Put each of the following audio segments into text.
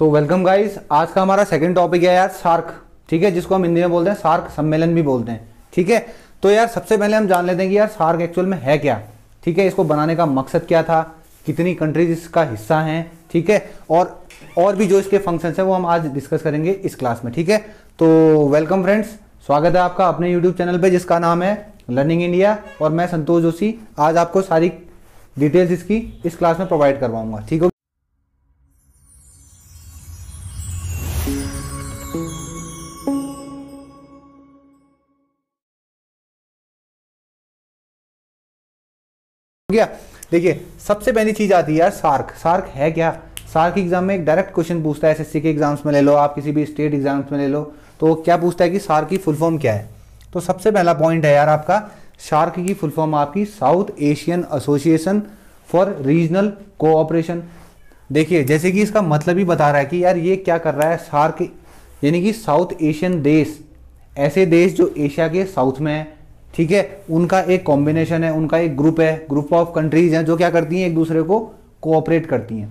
तो welcome guys, आज का हमारा सेकंड टॉपिक है यार सार्क। ठीक है, जिसको हम हिंदी में बोलते हैं सार्क सम्मेलन भी बोलते हैं। ठीक है, तो यार सबसे पहले हम जान लेते हैं कि यार सार्क एक्चुअल में है क्या। ठीक है, इसको बनाने का मकसद क्या था, कितनी कंट्रीज इसका हिस्सा हैं। ठीक है, और भी जो इसके फंक्शंस हैं वो हम आज डिस्कस करेंगे इस क्लास में। ठीक है, तो वेलकम फ्रेंड्स, स्वागत है आपका अपने यूट्यूब चैनल पे जिसका नाम है लर्निंग इंडिया, और मैं संतोष जोशी आज आपको सारी डिटेल्स इसकी इस क्लास में प्रोवाइड करवाऊंगा। ठीक है, गया। देखिए, सबसे पहली चीज आती है यार सार्क। सार्क है क्या? सार्क एग्जाम में एक डायरेक्ट क्वेश्चन पूछता है, एसएससी के एग्जाम्स में ले लो, आप किसी भी स्टेट एग्जाम्स में ले लो, तो क्या पूछता है कि सार्क की फुल फॉर्म क्या है। तो सबसे पहला पॉइंट है यार आपका, सार्क की फुल फॉर्म आपकी south Asian association for regional cooperation. देखिए, जैसे कि इसका मतलब ही बता रहा है कि यार ये क्या कर रहा है, सार्क यानी कि साउथ एशियन देश, ऐसे देश जो एशिया के साउथ में है। ठीक है, उनका एक कॉम्बिनेशन है, उनका एक ग्रुप है, ग्रुप ऑफ कंट्रीज हैं जो क्या करती हैं, एक दूसरे को कोऑपरेट करती हैं।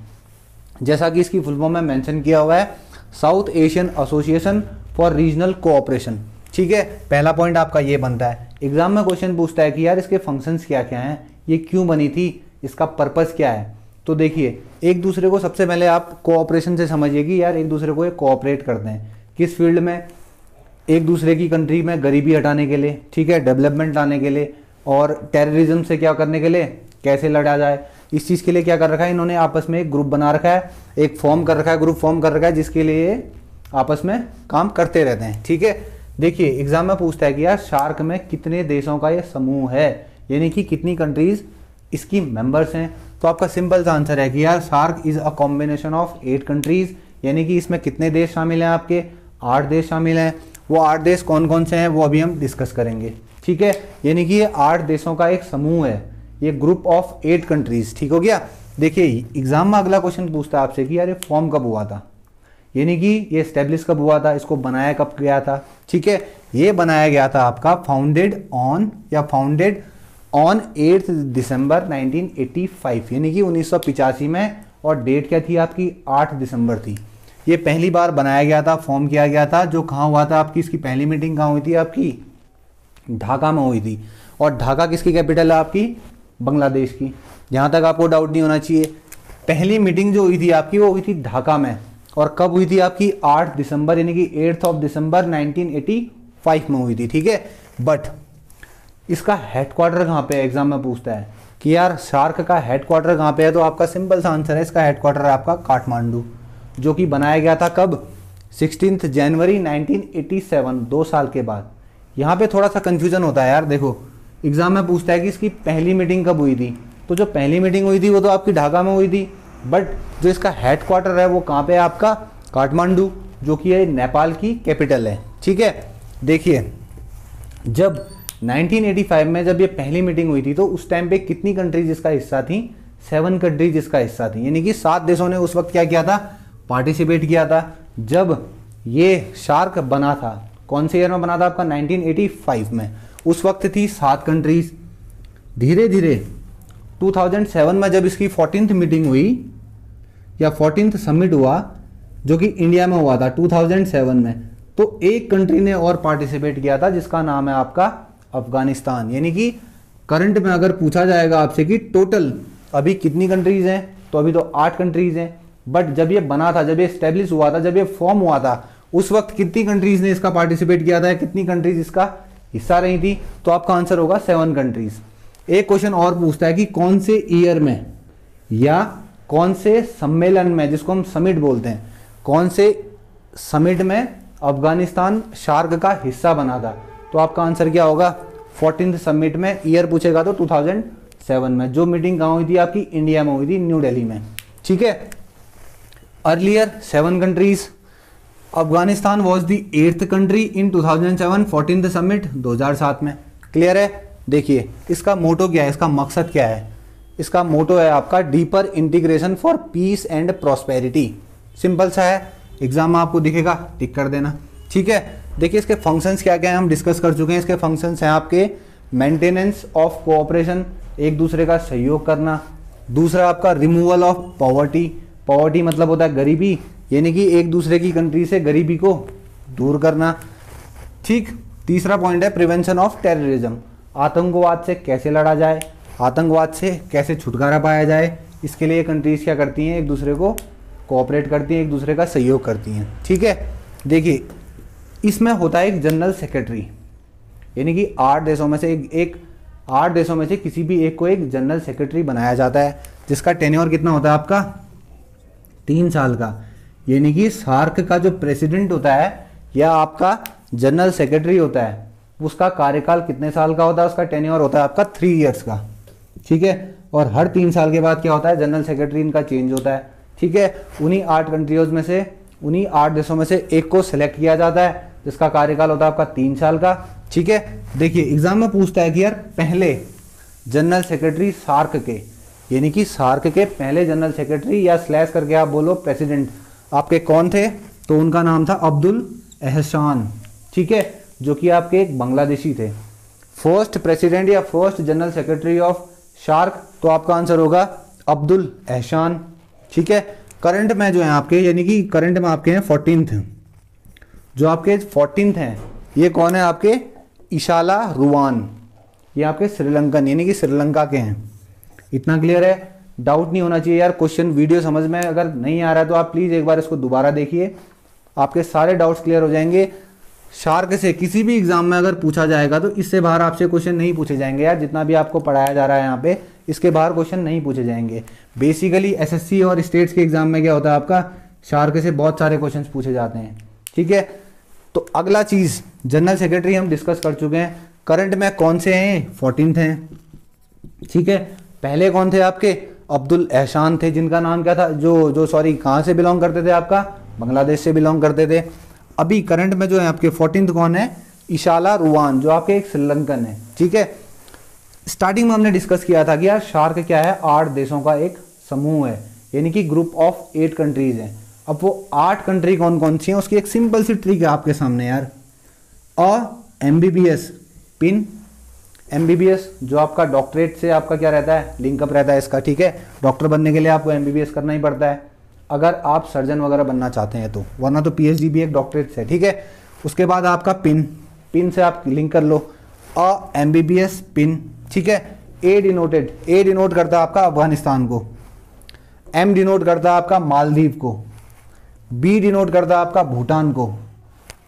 जैसा कि इसकी फुल फॉर्म में मेंशन किया हुआ है, south Asian association for regional cooperation. ठीक है, पहला पॉइंट आपका ये बनता है। एग्जाम में क्वेश्चन पूछता है कि यार इसके फंक्शंस क्या क्या हैं, ये क्यों बनी थी, इसका पर्पस क्या है। तो देखिए, एक दूसरे को सबसे पहले आप कोऑपरेशन से समझिए कि यार एक दूसरे को ये कोऑपरेट करते हैं किस फील्ड में, एक दूसरे की कंट्री में गरीबी हटाने के लिए, ठीक है, डेवलपमेंट लाने के लिए, और टेररिज्म से क्या करने के लिए, कैसे लड़ा जाए, इस चीज़ के लिए क्या कर रखा है इन्होंने, आपस में एक ग्रुप बना रखा है, एक फॉर्म कर रखा है, ग्रुप फॉर्म कर रखा है, जिसके लिए आपस में काम करते रहते हैं। ठीक है, देखिए एग्जाम में पूछता है कि यार सार्क में कितने देशों का ये समूह है, यानी कि कितनी कंट्रीज इसकी मेंबर्स हैं। तो आपका सिंपल सा आंसर है कि यार SAARC is a combination of 8 countries, यानी कि इसमें कितने देश शामिल हैं, आपके 8 देश शामिल हैं। वो 8 देश कौन कौन से हैं वो अभी हम डिस्कस करेंगे। ठीक है, यानी कि ये 8 देशों का एक समूह है, ये ग्रुप ऑफ 8 कंट्रीज। ठीक हो गया। देखिए एग्जाम में अगला क्वेश्चन पूछता है आपसे कि यार ये फॉर्म कब हुआ था, यानी कि ये स्टेब्लिश कब हुआ था, इसको बनाया कब गया था। ठीक है, ये बनाया गया था आपका फाउंडेड ऑन 8 दिसंबर 1985, यानी कि 1985 में, और डेट क्या थी आपकी, 8 दिसंबर थी। ये पहली बार बनाया गया था, फॉर्म किया गया था, जो कहाँ हुआ था आपकी, इसकी पहली मीटिंग कहाँ हुई थी आपकी, ढाका में हुई थी। और ढाका किसकी कैपिटल है आपकी, बांग्लादेश की। जहाँ तक आपको डाउट नहीं होना चाहिए, पहली मीटिंग जो हुई थी आपकी वो हुई थी ढाका में, और कब हुई थी आपकी, 8 दिसंबर, यानी कि 8 दिसंबर 1985 में हुई थी। ठीक है, बट इसका हेडक्वार्टर कहाँ पे है, एग्जाम में पूछता है कि यार सार्क का हेडक्वार्टर कहाँ पे है। तो आपका सिंपल सा आंसर है, इसका हेडक्वार्टर है आपका काठमांडू, जो कि बनाया गया था कब, 16 जनवरी 1987, 2 साल के बाद। यहाँ पे थोड़ा सा कंफ्यूजन होता है यार। देखो एग्जाम में पूछता है कि इसकी पहली मीटिंग कब हुई थी, तो जो पहली मीटिंग हुई थी वो तो आपकी ढाका में हुई थी, बट जो इसका हेडक्वार्टर है वो कहाँ पे है आपका, काठमांडू, जो कि है नेपाल की कैपिटल है। ठीक है, देखिए जब 1985 में जब ये पहली मीटिंग हुई थी तो उस टाइम पे कितनी कंट्रीज इसका हिस्सा थी, 7 कंट्रीज इसका हिस्सा थी, यानी कि 7 देशों ने उस वक्त क्या किया था, पार्टिसिपेट किया था। जब ये सार्क बना था, कौन से ईयर में बना था आपका, 1985 में, उस वक्त थी 7 कंट्रीज। धीरे धीरे 2007 में जब इसकी 14th मीटिंग हुई या 14th समिट हुआ, जो कि इंडिया में हुआ था 2007 में, तो एक कंट्री ने और पार्टिसिपेट किया था जिसका नाम है आपका अफगानिस्तान। यानी कि करंट में अगर पूछा जाएगा आपसे कि टोटल अभी कितनी कंट्रीज हैं, तो अभी तो 8 कंट्रीज हैं, बट जब ये बना था, जब ये स्टेब्लिश हुआ था, जब ये फॉर्म हुआ था, उस वक्त कितनी कंट्रीज ने इसका पार्टिसिपेट किया था, कितनी कंट्रीज इसका हिस्सा रही थी। तो आपका आंसर होगा 7 कंट्रीज। एक क्वेश्चन और पूछता है कि कौन से ईयर में या कौन से सम्मेलन में, जिसको हम समिट बोलते हैं, कौन से समिट में अफगानिस्तान सार्क का हिस्सा बना था। तो आपका आंसर क्या होगा, 14th समिट में। ईयर पूछेगा तो 2007 में। जो मीटिंग कहाँ हुई थी आपकी, इंडिया में हुई थी, न्यू दिल्ली में। ठीक है, earlier 7 countries, Afghanistan was the 8th country in 2007, 14th summit 2007 में। क्लियर है। देखिए इसका मोटो क्या है, इसका मकसद क्या है, इसका मोटो है आपका deeper integration for piece and prosperity. Simple सा है, एग्जाम में आपको दिखेगा, टिक कर देना। ठीक है, देखिए इसके फंक्शंस क्या क्या हैं हम डिस्कस कर चुके हैं। इसके फंक्शंस हैं आपके मेंटेनेंस ऑफ कोऑपरेशन, एक दूसरे का सहयोग करना। दूसरा आपका रिमूवल ऑफ पॉवर्टी, पॉवर्टी मतलब होता है गरीबी, यानी कि एक दूसरे की कंट्री से गरीबी को दूर करना। ठीक, तीसरा पॉइंट है प्रिवेंशन ऑफ टेररिज्म, आतंकवाद से कैसे लड़ा जाए, आतंकवाद से कैसे छुटकारा पाया जाए, इसके लिए कंट्रीज क्या करती हैं, एक दूसरे को कोऑपरेट करती हैं, एक दूसरे का सहयोग करती हैं। ठीक है, देखिए इसमें होता है एक जनरल सेक्रेटरी, यानी कि 8 देशों में से 8 देशों में से किसी भी एक को एक जनरल सेक्रेटरी बनाया जाता है, जिसका टेन्योर कितना होता है आपका 3 साल का। यानी कि सार्क का जो प्रेसिडेंट होता है या आपका जनरल सेक्रेटरी होता है, उसका कार्यकाल कितने साल का होता है, उसका टेन्योर होता है आपका 3 इयर्स का। ठीक है, और हर 3 साल के बाद क्या होता है, जनरल सेक्रेटरी इनका चेंज होता है। ठीक है, उन्हीं 8 कंट्रीज में से, उन्हीं 8 देशों में से एक को सिलेक्ट किया जाता है, जिसका कार्यकाल होता है आपका 3 साल का। ठीक है, देखिए एग्जाम में पूछता है कि यार पहले जनरल सेक्रेटरी सार्क के, यानी कि सार्क के पहले जनरल सेक्रेटरी या स्लैश करके आप बोलो प्रेसिडेंट आपके कौन थे, तो उनका नाम था अब्दुल एहसान। ठीक है, जो कि आपके एक बांग्लादेशी थे। फर्स्ट प्रेसिडेंट या first general secretary of SAARC, तो आपका आंसर होगा अब्दुल एहसान। ठीक है, करंट में जो है आपके, यानी कि करंट में आपके हैं 14th, जो आपके 14th हैं ये कौन है आपके, इशाला रुवान, ये आपके श्रीलंकन यानी कि श्रीलंका के हैं। इतना क्लियर है, डाउट नहीं होना चाहिए यार। क्वेश्चन वीडियो समझ में अगर नहीं आ रहा है तो आप प्लीज़ एक बार इसको दोबारा देखिए, आपके सारे डाउट्स क्लियर हो जाएंगे। शार्क से किसी भी एग्जाम में अगर पूछा जाएगा तो इससे बाहर आपसे क्वेश्चन नहीं पूछे जाएंगे यार, जितना भी आपको पढ़ाया जा रहा है यहाँ पे इसके बाहर क्वेश्चन नहीं पूछे जाएंगे। बेसिकली एसएससी और स्टेट्स के एग्जाम में क्या होता है आपका, शार्क से बहुत सारे क्वेश्चन पूछे जाते हैं। ठीक है, तो अगला चीज जनरल सेक्रेटरी हम डिस्कस कर चुके हैं। करंट में कौन से हैं, 14th हैं। ठीक है, पहले कौन थे आपके, अब्दुल एहसान थे, जिनका नाम क्या था, जो सॉरी कहाँ से बिलोंग करते थे आपका, बांग्लादेश से बिलोंग करते थे। अभी करंट में जो है आपके 14th कौन है, इशाला रुवान, जो आपके एक श्रीलंकन है। ठीक है, स्टार्टिंग में हमने डिस्कस किया था कि यार शार्क क्या है, 8 देशों का एक समूह है, यानी कि ग्रुप ऑफ 8 कंट्रीज हैं। अब वो 8 कंट्री कौन कौन सी हैं, उसकी एक सिंपल सी ट्रिक है आपके सामने यार। MBBS पिन, MBBS जो आपका डॉक्टरेट से आपका क्या रहता है, लिंकअप रहता है इसका। ठीक है, डॉक्टर बनने के लिए आपको MBBS करना ही पड़ता है अगर आप सर्जन वगैरह बनना चाहते हैं तो, वरना तो PhD भी एक डॉक्टरेट से। ठीक है, उसके बाद आपका पिन से आप लिंक कर लो, MBBS पिन। ठीक है, ए डिनोट करता है आपका अफगानिस्तान को, M डिनोट करता है आपका मालदीव को, B डिनोट करता है आपका भूटान को,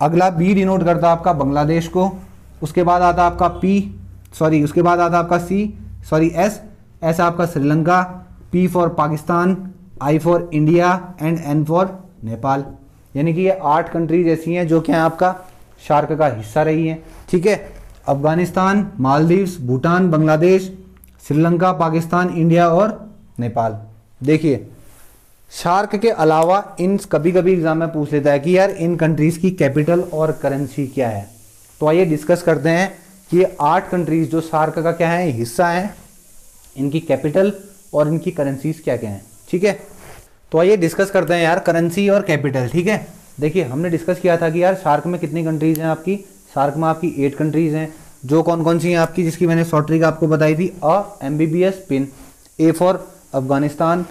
अगला B डिनोट करता है आपका बांग्लादेश को, उसके बाद आता है आपका उसके बाद आता है आपका S आपका Sri Lanka, P for Pakistan, I for India and N for Nepal. यानी कि ये 8 कंट्रीज ऐसी हैं जो क्या है आपका शार्क का हिस्सा रही हैं। ठीक है, अफगानिस्तान, मालदीव्स, भूटान, बांग्लादेश, श्रीलंका, पाकिस्तान, इंडिया और नेपाल। देखिए शार्क के अलावा इन कभी कभी एग्जाम में पूछ लेता है कि यार इन कंट्रीज की कैपिटल और करेंसी क्या है। तो आइए डिस्कस करते हैं कि ये 8 कंट्रीज जो शार्क का क्या है हिस्सा है, इनकी कैपिटल और इनकी करेंसीज क्या क्या हैं। ठीक है, तो आइए डिस्कस करते हैं यार करेंसी और कैपिटल। ठीक है, देखिए हमने डिस्कस किया था कि यार शार्क में कितनी कंट्रीज हैं आपकी, शार्क में आपकी 8 कंट्रीज हैं। जो कौन कौन सी हैं आपकी, जिसकी मैंने शॉर्ट ट्रिक आपको बताई थी, MBBS pin, A for Afghanistan,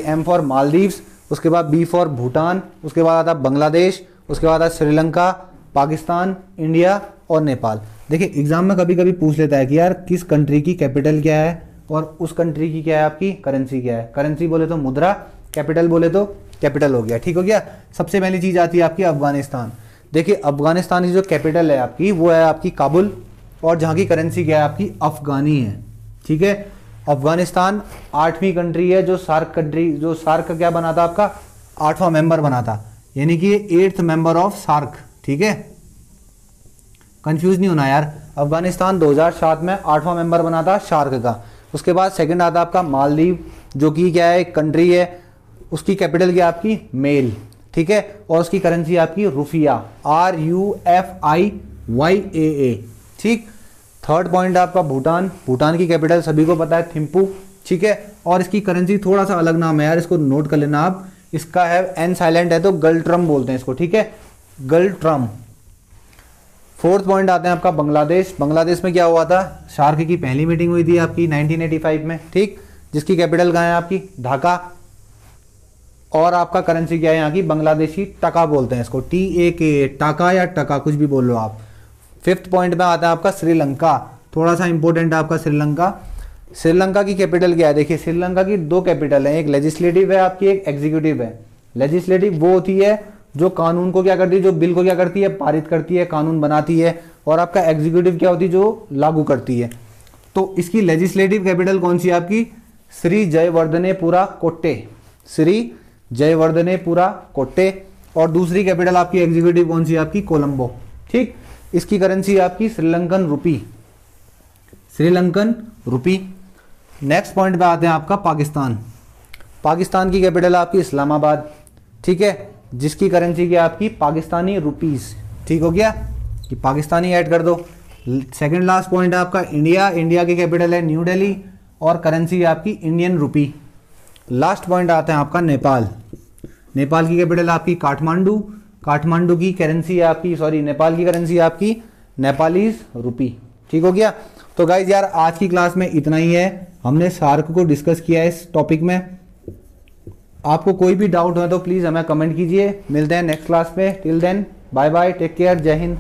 M for Maldives, उसके बाद B फॉर भूटान, उसके बाद आता बांग्लादेश, उसके बाद आता श्रीलंका, पाकिस्तान, इंडिया और नेपाल। देखिए एग्जाम में कभी कभी पूछ लेता है कि यार किस कंट्री की कैपिटल क्या है और उस कंट्री की क्या है आपकी करेंसी क्या है। करेंसी बोले तो मुद्रा, कैपिटल बोले तो कैपिटल हो गया। ठीक हो गया। सबसे पहली चीज आती है आपकी अफगानिस्तान। देखिए अफगानिस्तान की जो कैपिटल है आपकी वो है आपकी काबुल, और जहाँ की करेंसी क्या है आपकी अफगानी है। ठीक है, अफगानिस्तान 8वीं कंट्री है जो सार्क का क्या बना था आपका 8वां मेंबर बना था, यानी कि 8th मेंबर ऑफ सार्क। ठीक है, कंफ्यूज नहीं होना यार। अफगानिस्तान 2007 में 8वां मेंबर बना था शार्क का। उसके बाद सेकंड आता आपका मालदीव, जो कि क्या है एक कंट्री है, उसकी कैपिटल क्या आपकी मेल। ठीक है, और उसकी करेंसी आपकी रुफिया, RUFIYAA। ठीक, थर्ड पॉइंट आपका भूटान की कैपिटल सभी को पता है थिम्पू। ठीक है, और इसकी करेंसी थोड़ा सा अलग नाम है यार, इसको नोट कर लेना आप। इसका है एन साइलेंट है तो गल्ट्रम बोलते हैं इसको। ठीक है, गल्ट्रम। फोर्थ पॉइंट आते हैं आपका बांग्लादेश में क्या हुआ था, शार्क की पहली मीटिंग हुई थी आपकी 1985 में। ठीक, जिसकी कैपिटल कहाँ है आपकी ढाका। और आपका करेंसी क्या है यहाँ की, बांग्लादेशी टका बोलते हैं इसको, TAK, टाका या टका कुछ भी बोल लो आप। 5th पॉइंट में आता है आपका श्रीलंका, थोड़ा सा इंपॉर्टेंट है आपका श्रीलंका। श्रीलंका की कैपिटल क्या है, देखिए श्रीलंका की 2 कैपिटल है, एक लेजिस्लेटिव है आपकी, एक एग्जीक्यूटिव है। लेजिस्लेटिव वो होती है जो कानून को क्या करती है, जो बिल को क्या करती है, पारित करती है, कानून बनाती है, और आपका एग्जीक्यूटिव क्या होती है, जो लागू करती है। तो इसकी लेजिस्लेटिव कैपिटल कौन सी है आपकी, श्री जयवर्धनेपुरा कोट्टे, श्री जयवर्धनेपुरा कोट्टे। और दूसरी कैपिटल आपकी एग्जीक्यूटिव कौन सी है आपकी, कोलंबो। ठीक, इसकी करेंसी है आपकी श्रीलंकन रुपी, श्रीलंकन रुपी। नेक्स्ट पॉइंट पे आते हैं आपका पाकिस्तान। पाकिस्तान की कैपिटल आपकी इस्लामाबाद, ठीक है, जिसकी करेंसी क्या आपकी, पाकिस्तानी रुपीस। ठीक हो गया, कि पाकिस्तानी ऐड कर दो। सेकंड लास्ट पॉइंट है आपका इंडिया, इंडिया की कैपिटल है न्यू दिल्ली और करेंसी है आपकी इंडियन रुपी। लास्ट पॉइंट आता है आपका नेपाल, नेपाल की कैपिटल आपकी काठमांडू, काठमांडू की करेंसी है आपकी, सॉरी नेपाल की करेंसी है आपकी नेपालीज रुपी। ठीक हो गया। तो गाइज यार आज की क्लास में इतना ही है, हमने सार्क को डिस्कस किया है इस टॉपिक में। आपको कोई भी डाउट हो तो प्लीज हमें कमेंट कीजिए। मिलते हैं नेक्स्ट क्लास में, till then bye bye, take care, जय हिंद।